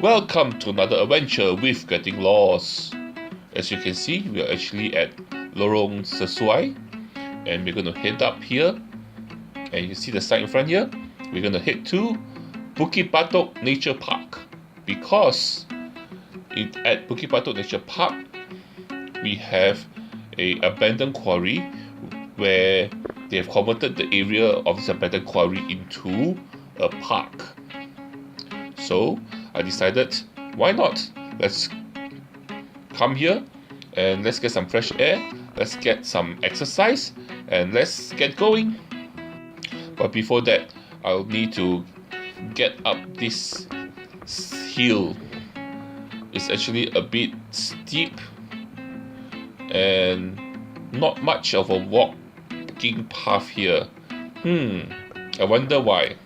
Welcome to another adventure with Getting Lost. As you can see, we are actually at Lorong Sesuai and we're going to head up here, and you see the sign in front here. We're going to head to Bukit Batok Nature Park because at Bukit Batok Nature Park we have a abandoned quarry where they have converted the area of this abandoned quarry into a park. So I decided, why not? Let's come here and let's get some fresh air, let's get some exercise, and let's get going. But before that, I'll need to get up this hill. It's actually a bit steep and not much of a walking path here. I wonder why.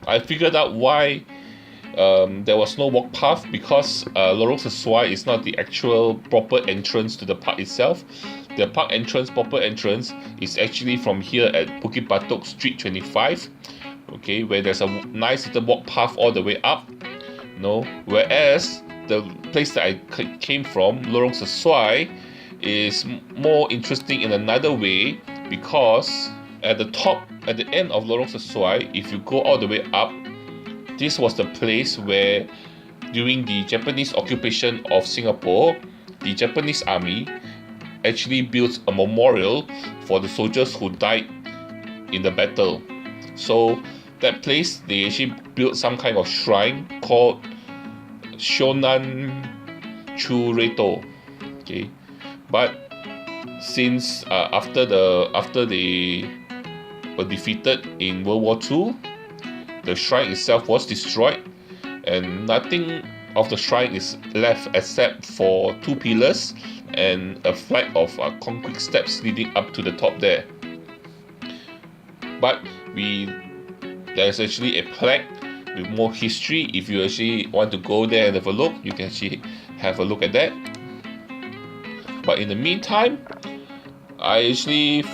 I figured out why there was no walk path, because Lorong Sesuai is not the actual proper entrance to the park itself. The park entrance, proper entrance, is actually from here at Bukit Batok Street 25, okay, where there's a nice little walk path all the way up. Whereas the place that I came from, Lorong Sesuai, is more interesting in another way, because at the end of Lorong Sesuai, if you go all the way up, this was the place where during the Japanese occupation of Singapore, the Japanese army actually built a memorial for the soldiers who died in the battle. So that place, they actually built some kind of shrine called Shonan Chureto. Okay, but since after they were defeated in World War II, the shrine itself was destroyed, and nothing of the shrine is left except for two pillars and a flight of concrete steps leading up to the top there. But there's actually a plaque with more history. If you actually want to go there and have a look, you can actually have a look at that. But in the meantime,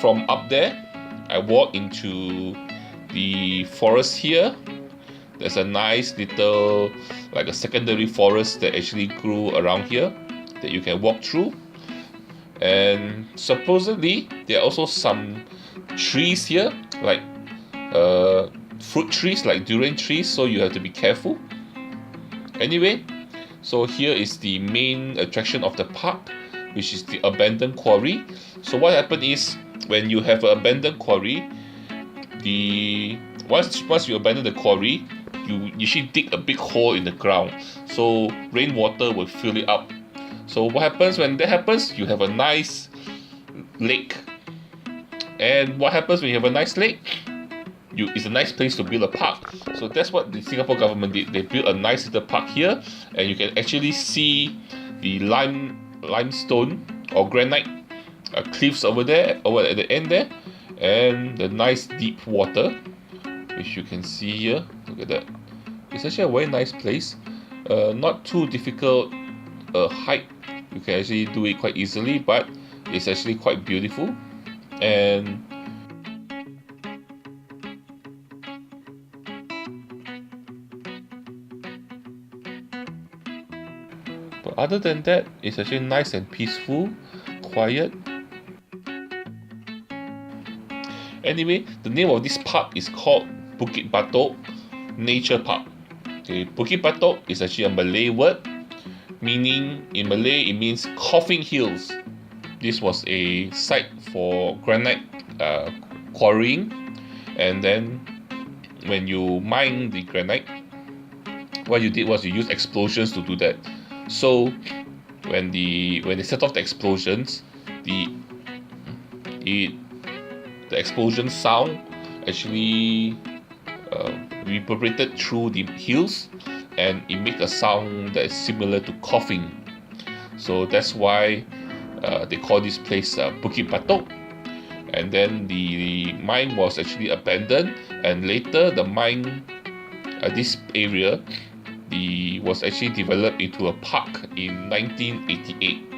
from up there, I walk into the forest here. There's a nice little, like a secondary forest that actually grew around here that you can walk through. And supposedly there are also some trees here, like fruit trees, like durian trees, so you have to be careful. Anyway, so here is the main attraction of the park, which is the abandoned quarry. So what happened is, when you have an abandoned quarry, once you abandon the quarry, you usually dig a big hole in the ground, so rainwater will fill it up. So what happens when that happens? You have a nice lake. And what happens when you have a nice lake? It's a nice place to build a park. So that's what the Singapore government did. They built a nice little park here, and you can actually see the limestone or granite cliffs over at the end there, and the nice deep water, which you can see here. Look at that. It's actually a very nice place. Not too difficult hike. You can actually do it quite easily, but it's actually quite beautiful. And but other than that, it's actually nice and peaceful, quiet. Anyway, the name of this park is called Bukit Batok Nature Park. Okay, Bukit Batok is actually a Malay word, meaning in Malay it means coughing hills. This was a site for granite quarrying, and then when you mine the granite, what you did was you used explosions to do that. So when they set off the explosions, the explosion sound actually reverberated through the hills, and it made a sound that is similar to coughing. So that's why they call this place Bukit Batok. And then the mine was actually abandoned, and later the mine, this area, was actually developed into a park in 1988.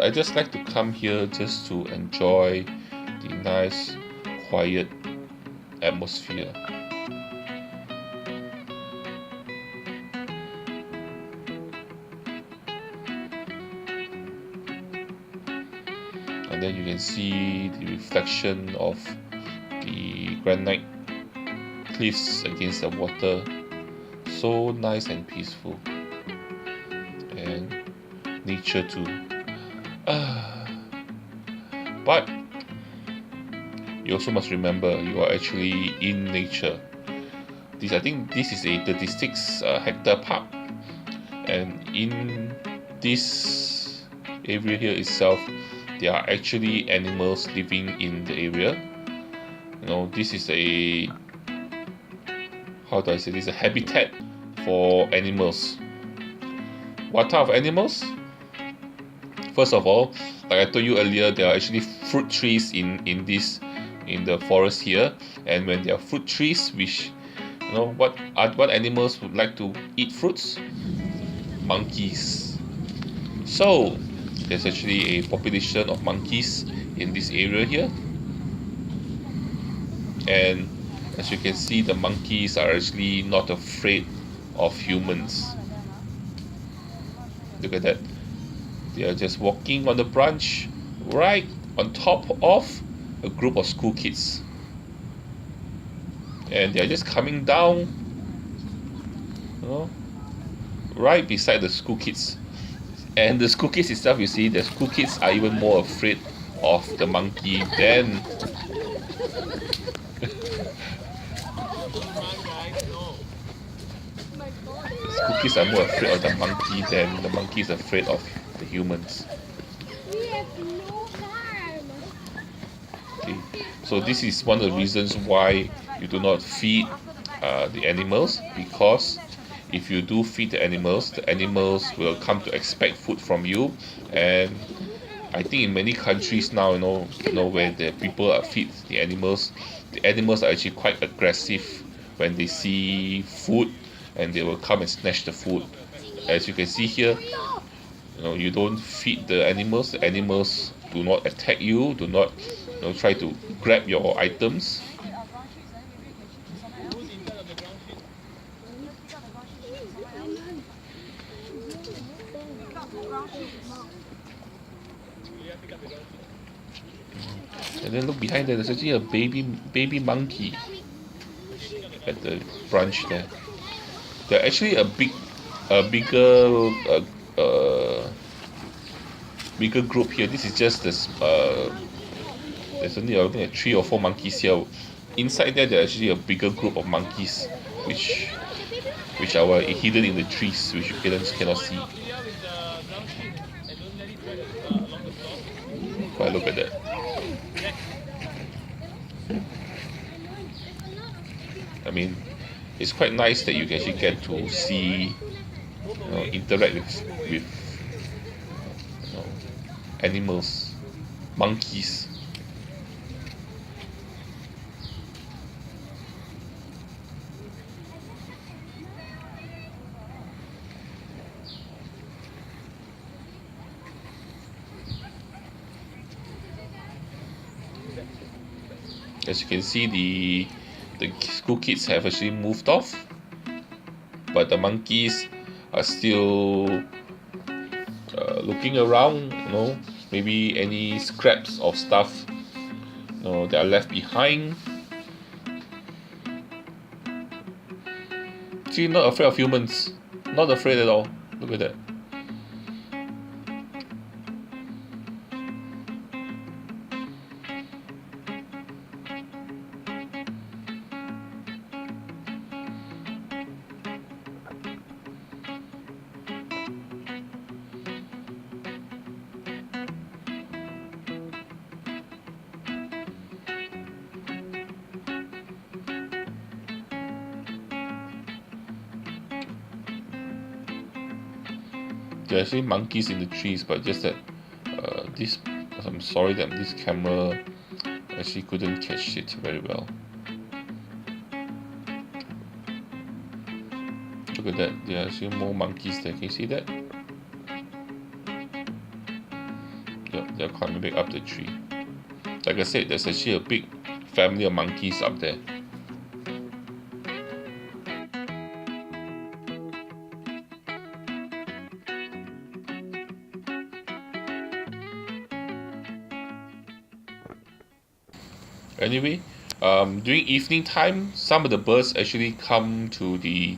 I just like to come here just to enjoy the nice, quiet atmosphere. And then you can see the reflection of the granite cliffs against the water. So nice and peaceful. And nature too. But you also must remember you are actually in nature. I think this is a 36 hectare park, and in this area here itself, there are actually animals living in the area. This is a, how do I say this, a habitat for animals. What type of animals? First of all, like I told you earlier, there are actually fruit trees in the forest here, and when there are fruit trees, which what animals would like to eat fruits? Monkeys. So there's actually a population of monkeys in this area here, and as you can see, the monkeys are actually not afraid of humans. Look at that. They are just walking on the branch right on top of a group of school kids. And they are just coming down, right beside the school kids. And the school kids itself, you see, the school kids are even more afraid of the monkey than the school kids are more afraid of the monkey than the monkey is afraid of the humans. We have no harm. Okay. So this is one of the reasons why you do not feed the animals, because if you do feed the animals will come to expect food from you. And I think in many countries now, where the people feed the animals are actually quite aggressive when they see food, and they will come and snatch the food. As you can see here, you don't feed the animals do not attack you, do not try to grab your items. And then look behind there, there's actually a baby monkey at the branch there. They're actually a bigger group here. This is just this. There's only I think 3 or 4 monkeys here. Inside there, there's actually a bigger group of monkeys, which are hidden in the trees, which you cannot see. But look at that. I mean, it's quite nice that you can actually get to see, interact with animals, monkeys. As you can see, the school kids have actually moved off, but the monkeys are still looking around, maybe any scraps of stuff that are left behind. See, not afraid of humans, not afraid at all. Look at that. There are actually monkeys in the trees, but just that this I'm sorry that this camera actually couldn't catch it very well. Look at that, there are actually more monkeys there. Can you see that? Yep, they're climbing up the tree. Like I said, there's actually a big family of monkeys up there. Anyway, during evening time, some of the birds actually come to the.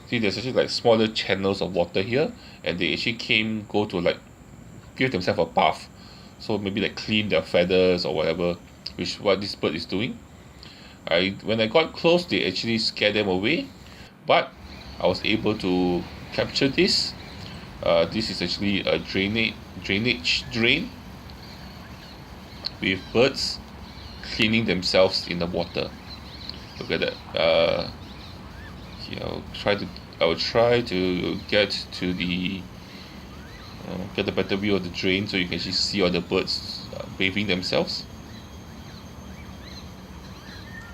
See, there's actually like smaller channels of water here, and they actually go to like give themselves a bath. So maybe like clean their feathers or whatever, which what this bird is doing. When I got close, they actually scared them away, but I was able to capture this. This is actually a drainage drain with birds cleaning themselves in the water. Look at that. I will try to get to the get a better view of the drain so you can actually see all the birds bathing themselves.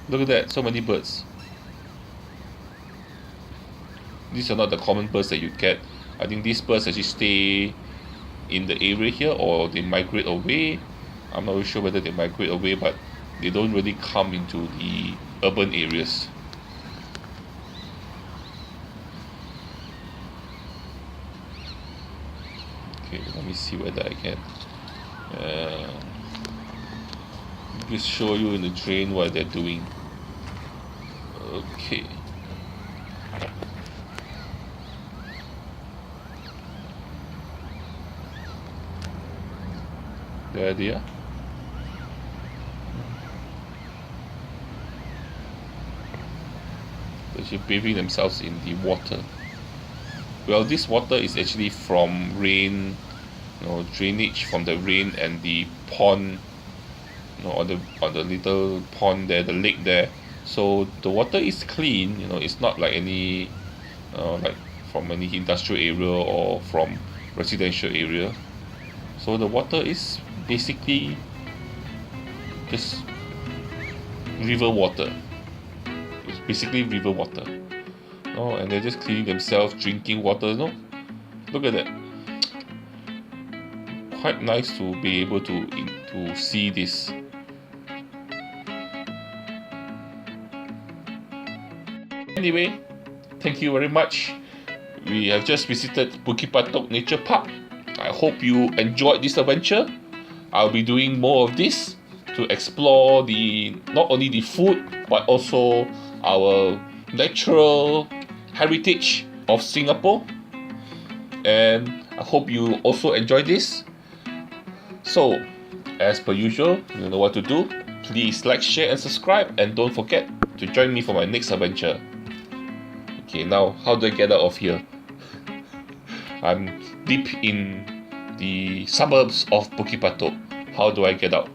Look at that, so many birds. These are not the common birds that you get. I think these birds actually stay in the area here or they migrate away. I'm not really sure whether they migrate away, but they don't really come into the urban areas. Okay, let me see whether I can just show you in the drain what they're doing. Okay. There they are. They're actually bathing themselves in the water. Well, this water is actually from rain, drainage from the rain and the pond, on the little pond there, the lake there. So the water is clean. It's not like any, like from any industrial area or from residential area. So the water is basically just river water. It's basically river water. And they're just cleaning themselves, drinking water. Look at that. Quite nice to be able to see this. Anyway, thank you very much. We have just visited Bukit Batok Nature Park. I hope you enjoyed this adventure. I'll be doing more of this to explore not only the food but also our natural heritage of Singapore. And I hope you also enjoy this. So, as per usual, you know what to do. Please like, share and subscribe, and don't forget to join me for my next adventure. Okay, now how do I get out of here? I'm deep in the suburbs of Bukit Batok. How do I get out?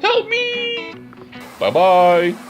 Help me! Bye bye!